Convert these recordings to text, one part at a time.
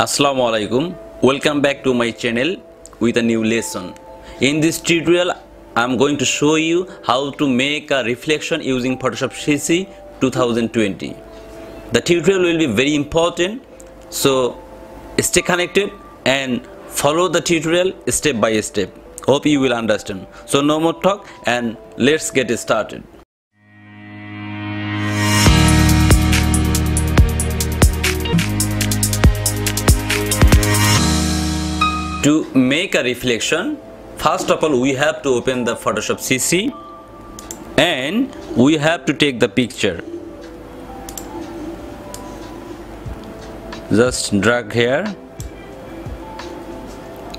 Assalamu alaikum. Welcome back to my channel with a new lesson. In this tutorial I am going to show you how to make a reflection using Photoshop CC 2020. The tutorial will be very important, so stay connected and follow the tutorial step by step. Hope you will understand. So no more talk and let's get started. To make a reflection, first of all we have to open the Photoshop CC and we have to take the picture. Just drag here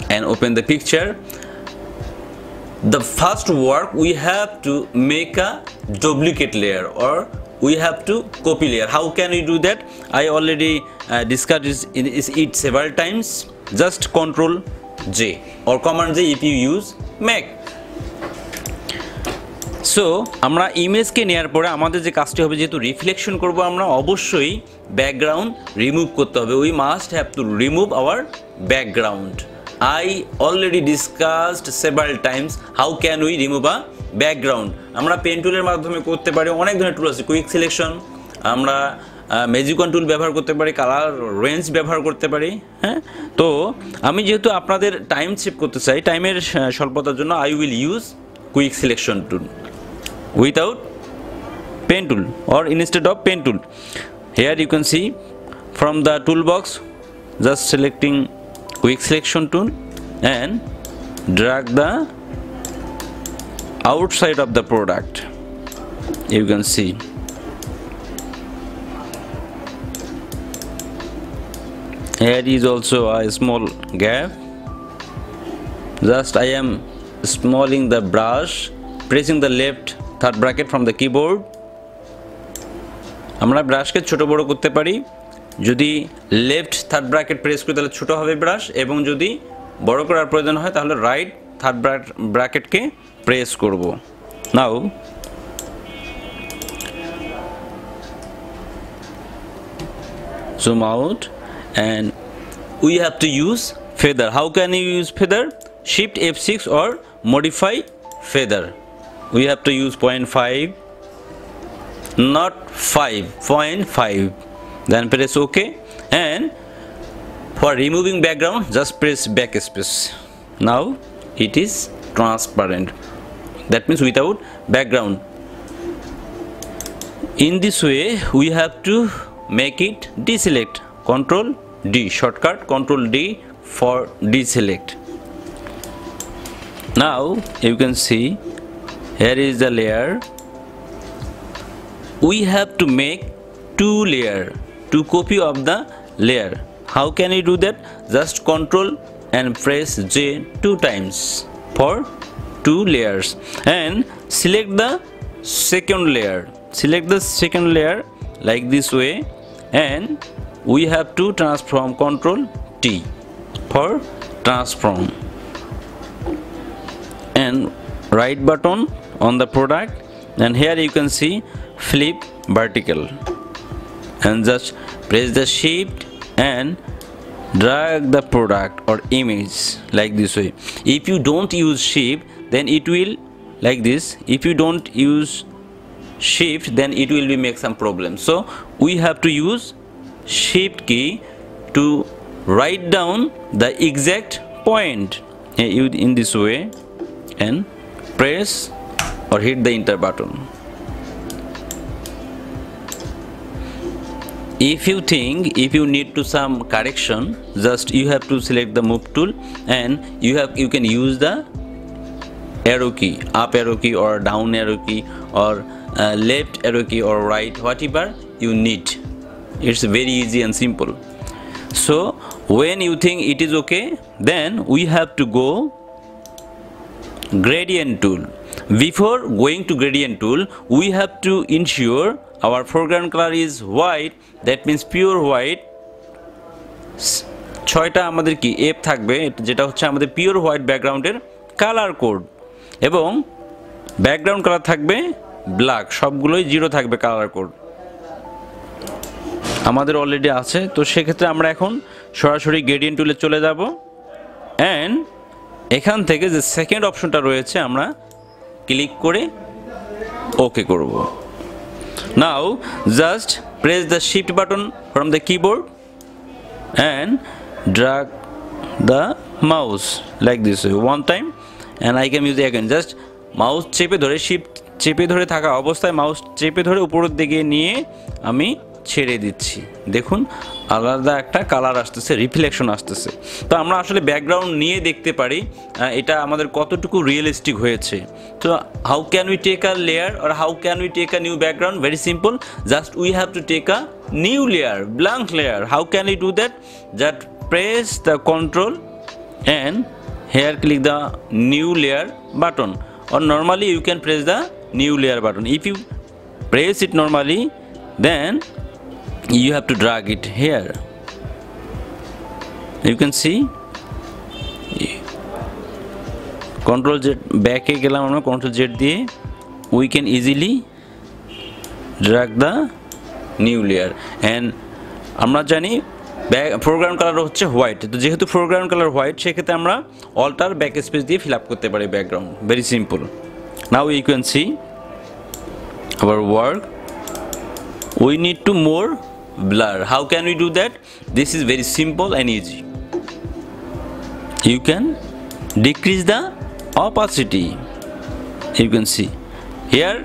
and open the picture. The first work, we have to make a duplicate layer or we have to copy layer. How can we do that? I already discussed it several times. Just Ctrl J or Command J if you use Mac. So আমরা image কে নেয়ার পরে আমাদের যে কাজটি হবে, যেহেতু reflection করব আমরা, অবশ্যই ব্যাকগ্রাউন্ড রিমুভ করতে হবে. We must have to remove our background. I already discussed several times how can we remove a background. আমরা পেন টুলের মাধ্যমে করতে পারি, অনেক ধরনের টুল আছে, কুইক সিলেকশন, আমরা ম্যাজিক টুল ব্যবহার করতে পারি, কালার রেঞ্জ ব্যবহার করতে পারি. হ্যাঁ, তো আমি যেহেতু আপনাদের টাইম সেভ করতে চাই, টাইমের স্বল্পতার জন্য I will use quick selection tool without pen tool or instead of pen tool. Here you can see from the toolbox, just selecting quick selection tool and drag the outside of the product. You can see here is also a small gap. Just I am smalling the brush, pressing the left third bracket from the keyboard. আমরা ব্রাশকে ছোট বড় করতে পারি. যদি left third bracket press করি তাহলে ছোট হবে ব্রাশ, এবং যদি বড় করার প্রয়োজন হয় তাহলে রাইট থার্ড ব্র্যাকেটকে প্রেস করব. নাও zoom out and we have to use feather. How can you use feather? Shift F6 or modify feather. We have to use 0.5, not 5, 0.5. Then press OK, and for removing background just press backspace. Now it is transparent, that means without background. In this way we have to make it deselect. Ctrl D, shortcut Ctrl D for deselect. Now you can see here is the layer. We have to make two layer, two copy of the layer. How can we do that? Just Ctrl and press J 2 times for two layers and select the second layer. Select the second layer like this way, and we have to transform. Ctrl T for transform and right button on the product, and here you can see flip vertical and just press the shift and drag the product or image like this way. If you don't use shift then it will like this. If you don't use shift then it will be make some problem. So we have to use shift key to write down the exact point in this way and press or hit the enter button. If you need to some correction, just you have to select the move tool and you can use the arrow key, up arrow key or down arrow key or left arrow key or right, whatever you need. It's very easy and simple. So when you think it is okay, then we have to go gradient tool. Before going to gradient tool, we have to ensure our foreground color is white, that means pure white. 6টা আমাদের কি F থাকবে, যেটা হচ্ছে আমাদের pure white ব্যাকগ্রাউন্ডের colour code, এবং background colour থাকবে ব্ল্যাক, সবগুলোই 0 থাকবে কালার কোড. আমাদের অলরেডি আছে। তো সেক্ষেত্রে আমরা এখন সরাসরি গ্রেডিয়েন্ট টুলে চলে যাব অ্যান্ড এখান থেকে যে সেকেন্ড অপশনটা রয়েছে আমরা ক্লিক করে ওকে করব। Now just press the shift button from the keyboard and drag the mouse like this one time and I can use again. Just mouse চেপে ধরে শিফট চেপে ধরে থাকা অবস্থায় মাউস চেপে ধরে উপরের দিকে নিয়ে আমি ছেড়ে দিচ্ছি। দেখুন আলাদা একটা কালার আসতেছে, রিফ্লেকশন আসতেছে। তো আমরা আসলে ব্যাকগ্রাউন্ড নিয়ে দেখতে পারি এটা আমাদের কতটুকু রিয়েলিস্টিক হয়েছে। তো how can we take a layer or how can we take a new background? Very simple, just we have to take a new layer, blank layer. How can we do that? Just press the control and here click the new layer button, or normally you can press the new layer button. If you press it normally, then you have to drag it here. You can see Ctrl Z back এ গেলাম আমরা, Ctrl Z দিয়ে we can easily drag the new layer and আমরা জানি foreground colour হচ্ছে white. তো যেহেতু foreground colour white সেক্ষেত্রে আমরা অল্টার ব্যাক স্পেস দিয়ে ফিল আপ করতে পারি background. Very simple. Now you can see our work. We need to more blur. How can we do that? This is very simple and easy. You can decrease the opacity. You can see here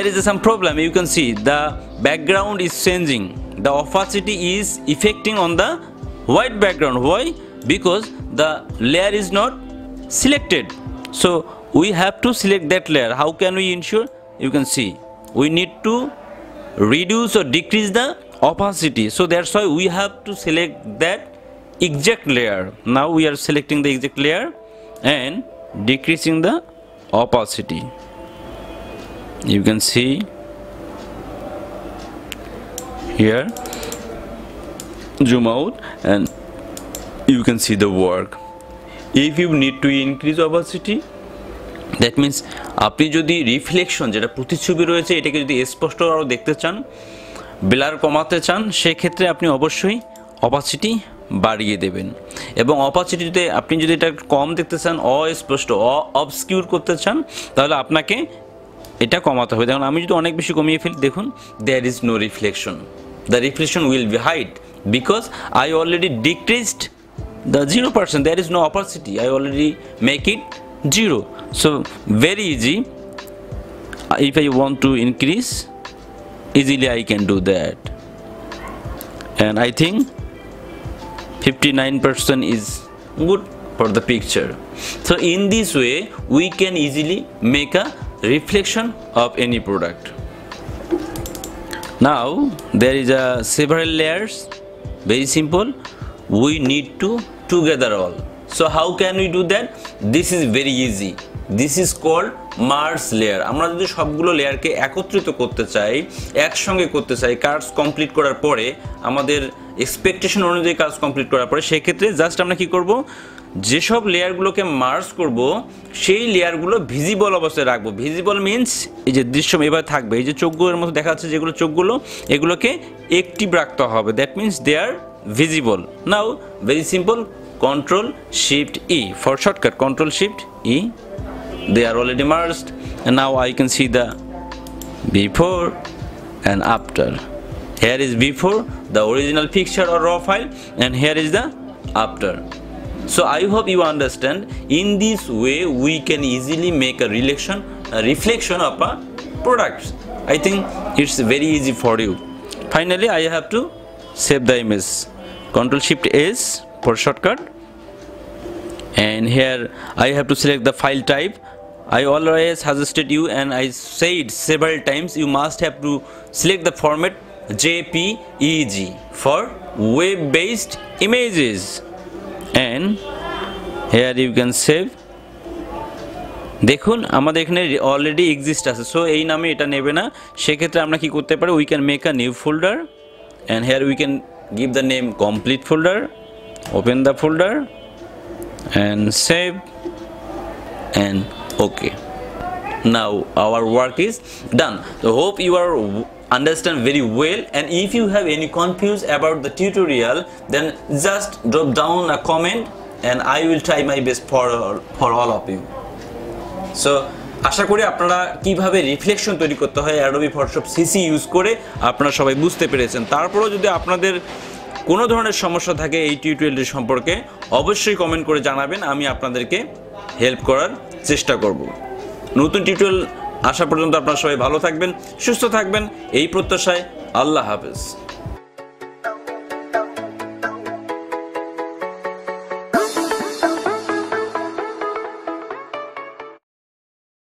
is some problem. You can see the background is changing, the opacity is affecting on the white background. Why? Because the layer is not selected, so we have to select that layer. How can we ensure? You can see we need to reduce or decrease the opacity, so that's why we have to select that exact layer. Now we are selecting the exact layer and decreasing the opacity. You can see here, zoom out and you can see the work. If you need to increase opacity, that means আপনি যদি reflection যেটা প্রতিচ্ছবি রয়েছে এটাকে যদি স্পষ্ট আরও দেখতে চান, ব্লার কমাতে চান, সেক্ষেত্রে আপনি অবশ্যই অপাসিটি বাড়িয়ে দেবেন। এবং অপাসিটিতে আপনি যদি এটা কম দেখতে চান, অস্পষ্ট অবস্কিউর করতে চান, তাহলে আপনাকে এটা কমাতে হবে। দেখুন আমি যদি অনেক বেশি কমিয়ে ফেলি, দেখুন there is no reflection, the reflection will be hide because I already decreased the 0%. there is no opacity, I already make it 0. So very easy. If I want to increase, easily I can do that, and I think 59% is good for the picture. So in this way we can easily make a reflection of any product. Now there is a several layers. Very simple, we need to together all. So how can we do that? This is very easy. This is called merge layer. আমরা যদি সবগুলো লেয়ারকে একত্রিত করতে চাই, একসঙ্গে করতে চাই, কাজ কমপ্লিট করার পরে, আমাদের এক্সপেকটেশন অনুযায়ী কাজ কমপ্লিট করার পরে, সেক্ষেত্রে জাস্ট আমরা কি করব, যেসব লেয়ারগুলোকে মার্জ করব সেই লেয়ারগুলো ভিজিবল অবস্থায় রাখবো। ভিজিবল মিন্স এই যে দৃশ্য এবার থাকবে, এই যে চোখগুলোর মতো দেখা যাচ্ছে যেগুলো চোখগুলো, এগুলোকে অ্যাক্টিভ রাখতে হবে। That means they are visible. Now very simple, Control Shift E for shortcut. Control Shift E. They are already merged, and now I can see the before and after. Here is before, the original picture or raw file, and here is the after. So I hope you understand. In this way we can easily make a reflection of a product. I think it's very easy for you. Finally I have to save the image. Control Shift S for shortcut, and here I have to select the file type. I always suggested you, and I said several times, you must have to select the format JPEG for web-based images, and here you can save. দেখুন আমাদের এখানে already exist আছে, so এই নামে এটা নেবে না। সেক্ষেত্রে আমরা কি করতে পারি, we can make a new folder, and here we can give the name complete folder. Open the folder and save and okay. Now our work is done. So hope you are understand very well, and if you have any confused about the tutorial, then just drop down a comment and I will try my best for all of you. So আশা করি আপনারা কিভাবে reflection তৈরি করতে হয় Adobe Photoshop CC use করে আপনারা সবাই বুঝতে পেরেছেন। তারপরেও যদি আপনাদের কোনো ধরনের সমস্যা থাকে এই টিউটোরিয়ালটি সম্পর্কে অবশ্যই কমেন্ট করে জানাবেন, আমি আপনাদেরকে হেল্প করার চেষ্টা করব। নতুন টিউটোরিয়াল আসা পর্যন্ত আপনারা সবাই ভালো থাকবেন, সুস্থ থাকবেন, এই প্রত্যাশায় আল্লাহ হাফেজ।